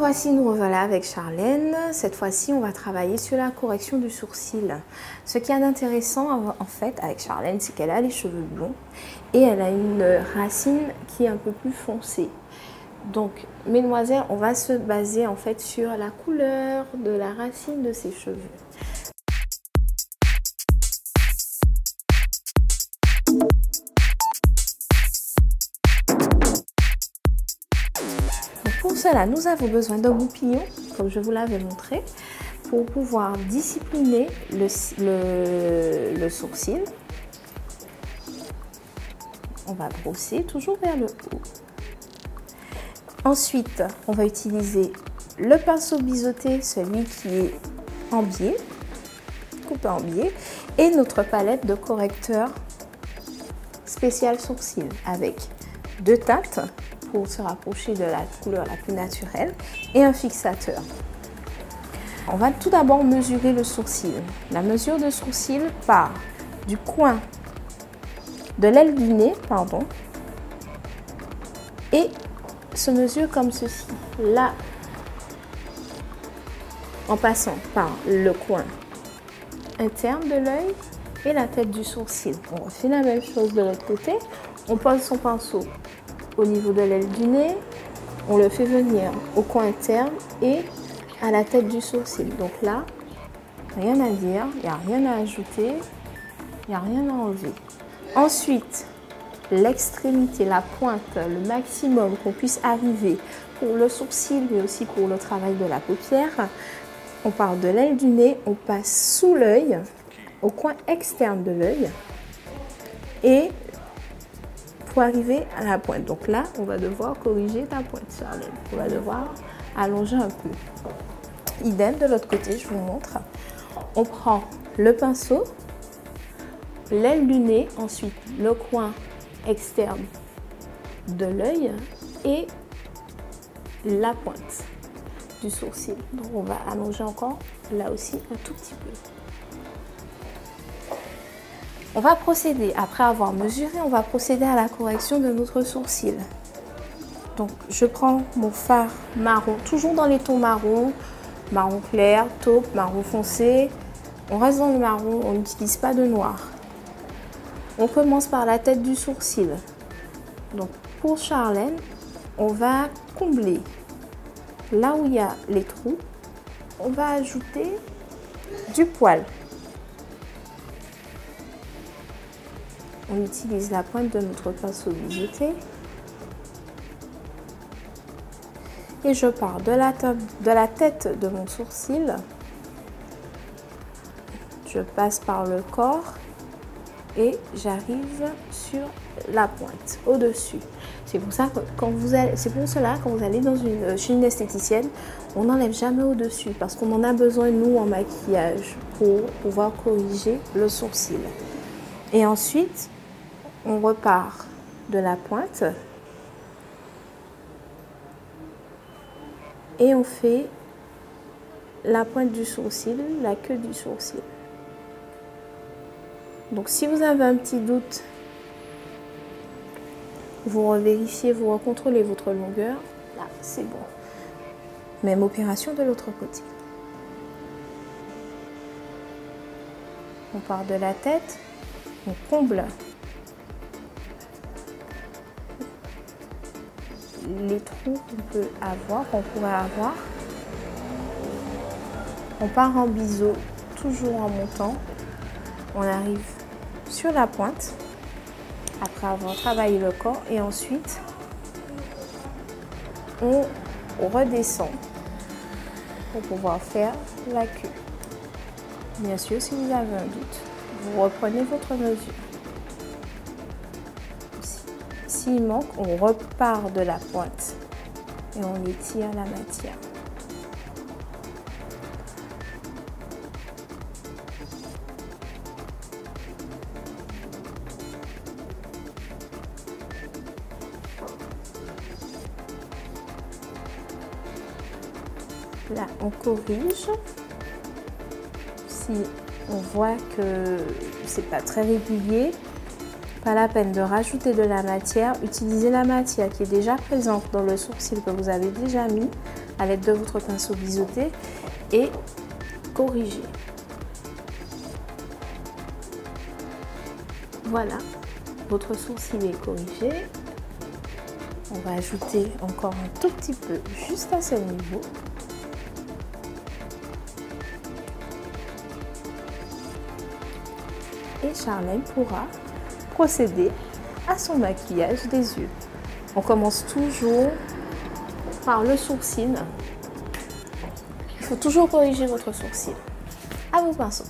fois-ci, nous revoilà avec Charlène. Cette fois-ci, on va travailler sur la correction du sourcil. Ce qu'il y a d'intéressant, en fait, avec Charlène, c'est qu'elle a les cheveux blonds et elle a une racine qui est un peu plus foncée. Donc, mesdemoiselles, on va se baser en fait sur la couleur de la racine de ses cheveux. Pour cela, nous avons besoin d'un goupillon, comme je vous l'avais montré, pour pouvoir discipliner le sourcil. On va brosser toujours vers le haut. Ensuite, on va utiliser le pinceau biseauté, celui qui est en biais, coupé en biais, et notre palette de correcteur spécial sourcil avec 2 teintes pour se rapprocher de la couleur la plus naturelle et un fixateur. On va tout d'abord mesurer le sourcil. La mesure de sourcil part du coin de l'aile du nez, et se mesure comme ceci. Là, en passant par le coin interne de l'œil et la tête du sourcil. On refait la même chose de l'autre côté. On pose son pinceau au niveau de l'aile du nez, on le fait venir au coin interne et à la tête du sourcil. Donc là, rien à dire, il n'y a rien à ajouter, il n'y a rien à enlever. Ensuite, l'extrémité, la pointe, le maximum qu'on puisse arriver pour le sourcil, mais aussi pour le travail de la paupière. On part de l'aile du nez, on passe sous l'œil, au coin externe de l'œil, et pour arriver à la pointe. Donc là, on va devoir corriger ta pointe, Charlène. On va devoir allonger un peu. Idem de l'autre côté, je vous montre. On prend le pinceau, l'aile du nez, ensuite le coin externe de l'œil et la pointe du sourcil. Donc on va allonger encore là aussi un tout petit peu. On va procéder, après avoir mesuré, on va procéder à la correction de notre sourcil. Donc je prends mon fard marron, toujours dans les tons marron, marron clair, taupe, marron foncé. On reste dans le marron, on n'utilise pas de noir. On commence par la tête du sourcil. Donc pour Charlène, on va combler là où il y a les trous. On va ajouter du poil. On utilise la pointe de notre pinceau biseauté. Et je pars de la tête de mon sourcil. Je passe par le corps et j'arrive sur la pointe, au-dessus. C'est pour cela que quand vous allez chez une esthéticienne, on n'enlève jamais au-dessus parce qu'on en a besoin, nous, en maquillage, pour pouvoir corriger le sourcil. Et ensuite, on repart de la pointe et on fait la pointe du sourcil, la queue du sourcil. Donc si vous avez un petit doute, vous revérifiez, vous recontrôlez votre longueur. Là, c'est bon. Même opération de l'autre côté. On part de la tête, on comble les trous qu'on pourrait avoir. On part en biseau, toujours en montant. On arrive sur la pointe, après avoir travaillé le corps, et ensuite, on redescend pour pouvoir faire la queue. Bien sûr, si vous avez un doute, vous reprenez votre mesure. S'il manque, on repart de la pointe et on étire la matière. Là, on corrige. Si on voit que c'est pas très régulier, pas la peine de rajouter de la matière. Utilisez la matière qui est déjà présente dans le sourcil que vous avez déjà mis à l'aide de votre pinceau biseauté et corriger. Voilà, votre sourcil est corrigé. On va ajouter encore un tout petit peu juste à ce niveau. Et Charlène pourra procéder à son maquillage des yeux. On commence toujours par le sourcil. Il faut toujours corriger votre sourcil. À vos pinceaux.